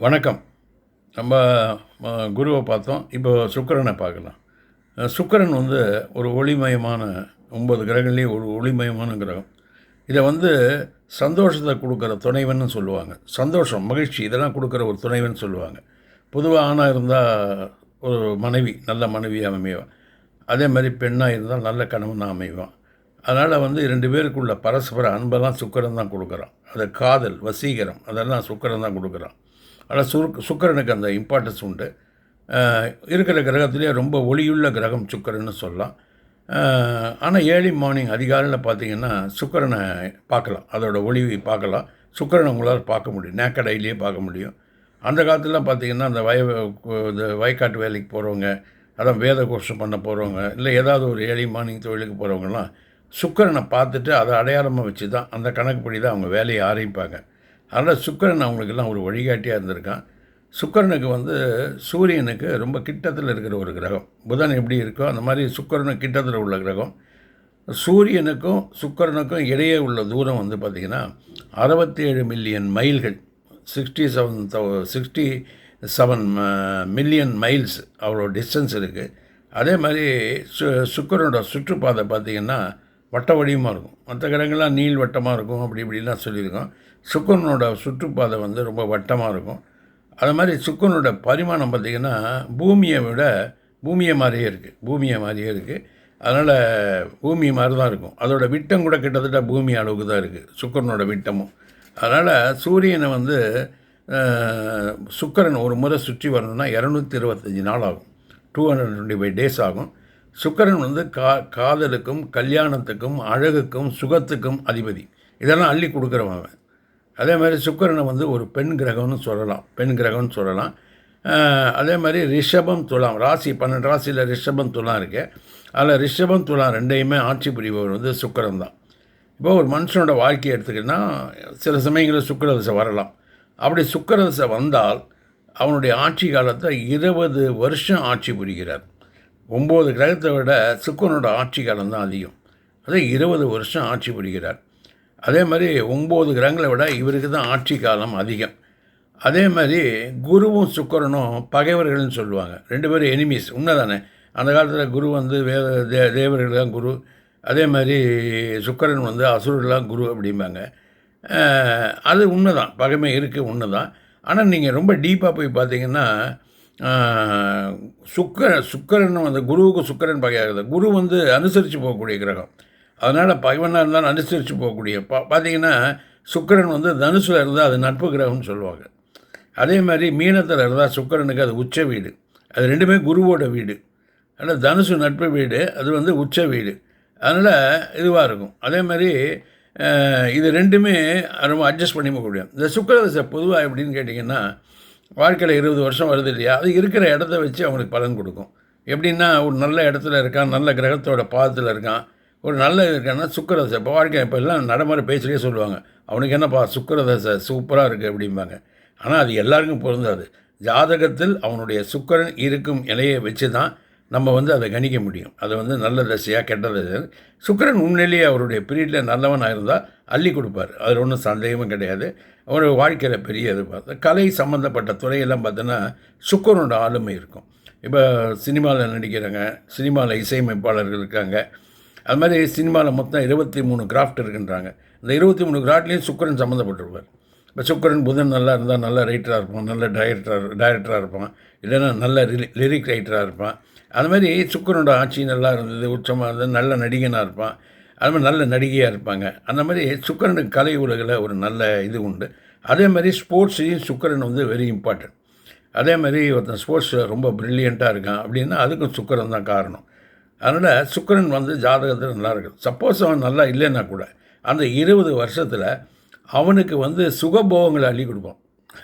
வணக்கம். நம்ம குருவை பார்த்தோம். இப்போ சுக்கிரனை பார்க்கலாம். சுக்கிரன் வந்து ஒரு ஒளிமயமான 9 கிரகங்கள்லேயே ஒரு ஒளிமயமான கிரகம். இதை வந்து சந்தோஷத்தை கொடுக்குற துணைவன்னு சொல்லுவாங்க. சந்தோஷம், மகிழ்ச்சி இதெல்லாம் கொடுக்குற ஒரு துணைவன் சொல்லுவாங்க. பொதுவாக ஆணாக இருந்தால் ஒரு மனைவி, நல்ல மனைவியாக அமைவான். அதே மாதிரி பெண்ணாக இருந்தால் நல்ல கணவனாக அமைவான். அதனால் வந்து 2 பேருக்குள்ள பரஸ்பர அன்பெல்லாம் சுக்கிரன் தான் கொடுக்குறான். அது காதல், வசீகரம் அதெல்லாம் சுக்கிரன் தான் கொடுக்குறான். ஆனால் சுக்கிரனுக்கு அந்த இம்பார்ட்டன்ஸ் உண்டு. இருக்கிற கிரகத்திலே ரொம்ப ஒளியுள்ள கிரகம் சுக்கிரன்னு சொல்லலாம். ஆனால் ஏர்லி மார்னிங் அதிகாலையில் பார்த்தீங்கன்னா சுக்கிரனை பார்க்கலாம், அதோட ஒளி பார்க்கலாம். சுக்கிரனை உங்களால் பார்க்க முடியும், நேக்கட் ஐலேயே பார்க்க முடியும். அந்த காலத்துலலாம் பார்த்தீங்கன்னா அந்த இந்த வயக்காட்டு வேலைக்கு போகிறவங்க, அதான் வேத கோஷம் பண்ண போகிறவங்க, இல்லை ஏதாவது ஒரு ஏர்லி மார்னிங் தொழிலுக்கு போகிறவங்கலாம் சுக்கிரனை பார்த்துட்டு அதை அடையாளமாக வச்சு தான் அந்த கணக்குப்படி தான் அவங்க வேலையை ஆரம்பிப்பாங்க. அதனால் சுக்கிரன் அவங்களுக்கெல்லாம் ஒரு வழிகாட்டியாக இருந்திருக்கான். சுக்கிரனுக்கு வந்து சூரியனுக்கு ரொம்ப கிட்டத்தில் இருக்கிற ஒரு கிரகம். புதன் எப்படி இருக்கோ அந்த மாதிரி சுக்கிரனுக்கு கிட்டத்தில் உள்ள கிரகம். சூரியனுக்கும் சுக்கிரனுக்கும் இடையே உள்ள தூரம் வந்து பார்த்திங்கன்னா 67 மில்லியன் மைல்கள், 67 மில்லியன் மைல்ஸ் அவ்வளோ டிஸ்டன்ஸ் இருக்குது. அதே மாதிரி சுக்கிரனோட சுற்றுப்பாதை பார்த்திங்கன்னா வட்ட வடிவமாக இருக்கும். மற்ற கிரகங்கள்லாம் நீள் வட்டமாக இருக்கும், அப்படி இப்படிலாம் சொல்லியிருக்கோம். சுக்கிரனோட சுற்றுப்பாதை வந்து ரொம்ப வட்டமாக இருக்கும். அது மாதிரி சுக்கிரனோட பரிமாணம் பார்த்திங்கன்னா பூமியை மாதிரியே இருக்குது. அதனால் பூமி மாதிரி தான் இருக்கும். அதோட விட்டம் கூட கிட்டத்தட்ட பூமி அளவுக்கு தான் இருக்குது சுக்கிரனோட விட்டமும். அதனால் சூரியனை வந்து சுக்கிரன் ஒரு முறை சுற்றி வரணும்னா 225 நாள் ஆகும், 225 டேஸ் ஆகும். சுக்கிரன் வந்து காதலுக்கும் கல்யாணத்துக்கும் அழகுக்கும் சுகத்துக்கும் அதிபதி. இதெல்லாம் அள்ளி கொடுக்குறவன். அதே மாதிரி சுக்கிரனை வந்து ஒரு பெண் கிரகம்னு சொல்லலாம். அதே மாதிரி ரிஷபம், துலாம் ராசி, 12 ராசியில் ரிஷபம், துலாம் இருக்குது. அதில் ரிஷபம், துலாம் ரெண்டையுமே ஆட்சி புரிபவர் வந்து சுக்கிரன் தான். இப்போ ஒரு மனுஷனோட வாழ்க்கையை எடுத்துக்கிட்டா சில சமயங்களில் சுக்கிரதசை வரலாம். அப்படி சுக்கிரதசை வந்தால் அவனுடைய ஆட்சி காலத்தை 20 வருஷம் ஆட்சி புரிகிறார். 9 கிரகத்தை விட சுக்கிரனோட ஆட்சி காலம் தான் அதிகம். அதே 20 வருஷம் ஆட்சி புரிகிறார். அதே மாதிரி 9 கிரகங்களை விட இவருக்கு தான் ஆட்சி காலம் அதிகம். அதே மாதிரி குருவும் சுக்கிரனும் பகைவர்கள்னு சொல்லுவாங்க. 2 பேரும் எனிமீஸ். உண்மைதானே? அந்த காலத்தில் குரு வந்து தேவர்கள் தான் குரு. அதே மாதிரி சுக்கிரன் வந்து அசுரர்கள்லாம் குரு அப்படிம்பாங்க. அது உண்மை தான், பகைமை இருக்குது, உண்மை தான். ஆனால் நீங்கள் ரொம்ப டீப்பாக போய் பார்த்தீங்கன்னா சுக்கிரன் வந்து குருவுக்கு சுக்கிரன் பகையாகிறது. குரு வந்து அனுசரித்து போகக்கூடிய கிரகம். அதனால் பகைவனாக இருந்தாலும் அனுசரித்து போகக்கூடிய பார்த்திங்கன்னா சுக்கிரன் வந்து தனுசில் இருந்தால் அது நட்பு கிரகம்னு சொல்லுவாங்க. அதே மாதிரி மீனத்தில் இருந்தால் சுக்கிரனுக்கு அது உச்ச வீடு. அது ரெண்டுமே குருவோட வீடு. அதனால் தனுசு நட்பு வீடு, அது வந்து உச்ச வீடு. அதனால் இதுவாக இருக்கும். அதே மாதிரி இது ரெண்டுமே ரொம்ப அட்ஜஸ்ட் பண்ணி முடியும். இந்த சுக்கிரதசை பொதுவாக எப்படின்னு கேட்டிங்கன்னா வாழ்க்கையில் 20 வருஷம் வருது இல்லையா, அது இருக்கிற இடத்த வச்சு அவனுக்கு பலன் கொடுக்கும். எப்படின்னா ஒரு நல்ல இடத்துல இருக்கான், நல்ல கிரகத்தோட பாதத்தில் இருக்கான், ஒரு நல்ல இருக்கான்னா சுக்கிரதசை. இப்போ வாழ்க்கை இப்போ எல்லாம் நடைமுறை பேச்சிலே சொல்லுவாங்க, அவனுக்கு என்னப்பா சுக்கிரதசை சூப்பராக இருக்குது அப்படிம்பாங்க. ஆனால் அது எல்லாருக்கும் பொருந்தாது. ஜாதகத்தில் அவனுடைய சுக்கிரன் இருக்கும் நிலையை வச்சு தான் நம்ம வந்து அதை கணிக்க முடியும். அதை வந்து நல்ல தசையாக கெட்ட தசை. சுக்கிரன் உண்மையிலேயே அவருடைய பீரியடில் நல்லவனாக இருந்தால் அள்ளி கொடுப்பார், அதில் ஒன்றும் சந்தேகமும் கிடையாது. ஒரு வாழ்க்கையில் பெரிய இது பார்த்து கலை சம்மந்தப்பட்ட துறையெல்லாம் பார்த்தோன்னா சுக்கிரனோட ஆளுமை இருக்கும். இப்போ சினிமாவில் நடிக்கிறாங்க, சினிமாவில் இசையமைப்பாளர்கள் இருக்காங்க. அது மாதிரி சினிமாவில் மொத்தம் 23 கிராஃப்ட் இருக்குன்றாங்க. இந்த 23 கிராஃப்ட்லேயும் சுக்கிரன் சம்மந்தப்பட்டிருப்பார். இப்போ சுக்கிரன் புதன் நல்லா இருந்தால் நல்ல ரைட்டராக இருப்பான், நல்ல டைரக்டராக இருப்பான், இல்லைன்னா நல்ல லிரிக் ரைட்டராக இருப்பான். அது மாதிரி சுக்கிரனோட ஆட்சி நல்லா இருந்தது, உச்சமாக இருந்தது, நல்ல நடிகனாக இருப்பான். அது மாதிரி நல்ல நடிகையாக இருப்பாங்க. அந்த மாதிரி சுக்கிரனுக்கு கலை உலகில் ஒரு நல்ல இது உண்டு. அதே மாதிரி ஸ்போர்ட்ஸ்லேயும் சுக்கிரன் வந்து வெரி இம்பார்ட்டன்ட். அதே மாதிரி ஒருத்தன் ஸ்போர்ட்ஸில் ரொம்ப ப்ரில்லியண்ட்டாக இருக்கான் அப்படின்னா அதுக்கும் சுக்கிரன் தான் காரணம். அதனால் சுக்கிரன் வந்து ஜாதகத்தில் நல்லா இருக்குது. சப்போஸ் அவன் நல்லா இல்லைன்னா கூட அந்த 20 வருஷத்தில் அவனுக்கு வந்து சுகபோகங்களை அள்ளி கொடுப்பான்.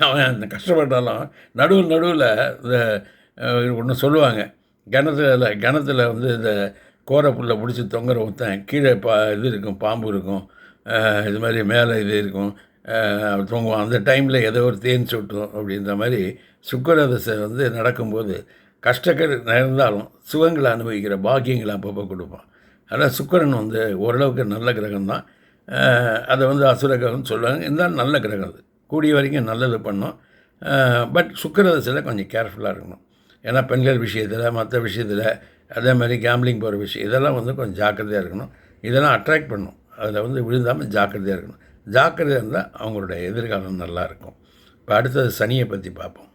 அவன் அந்த கஷ்டப்பட்டாலும் நடுவில் இந்த ஒன்று சொல்லுவாங்க, கிணத்துல வந்து இந்த கோரப்புல்லை பிடிச்சி தொங்குற ஒருத்தன் கீழே இது இருக்கும், பாம்பு இருக்கும், இது மாதிரி மேலே இது இருக்கும், தொங்குவான். அந்த டைமில் ஏதோ ஒரு தேன் சுட்டும் அப்படின்ற மாதிரி சுக்கிரதசை வந்து நடக்கும்போது கஷ்டங்கள் இருந்தாலும் சுகங்களை அனுபவிக்கிற பாக்கியங்களை அப்பப்போ கொடுப்பான். அதனால் சுக்கிரன் வந்து ஓரளவுக்கு நல்ல கிரகம்தான். அதை வந்து அசுர கிரகம்னு சொல்லுவாங்க. இருந்தாலும் நல்ல கிரகம், அது கூடிய வரைக்கும் நல்லது பண்ணும். பட் சுக்கிரதசையில் கொஞ்சம் கேர்ஃபுல்லாக இருக்கணும். ஏன்னா பெண்கள் விஷயத்தில், மற்ற விஷயத்தில், அதே மாதிரி கேம்பிளிங் போகிற விஷயம் இதெல்லாம் வந்து கொஞ்சம் ஜாக்கிரதையாக இருக்கணும். இதெல்லாம் அட்ராக்ட் பண்ணும். அதில் வந்து விழுந்தாமல் ஜாக்கிரதையாக இருக்கணும். ஜாக்கிரதையாக இருந்தால் அவங்களுடைய எதிர்காலம் நல்லாயிருக்கும். இப்போ அடுத்தது சனியை பற்றி பார்ப்போம்.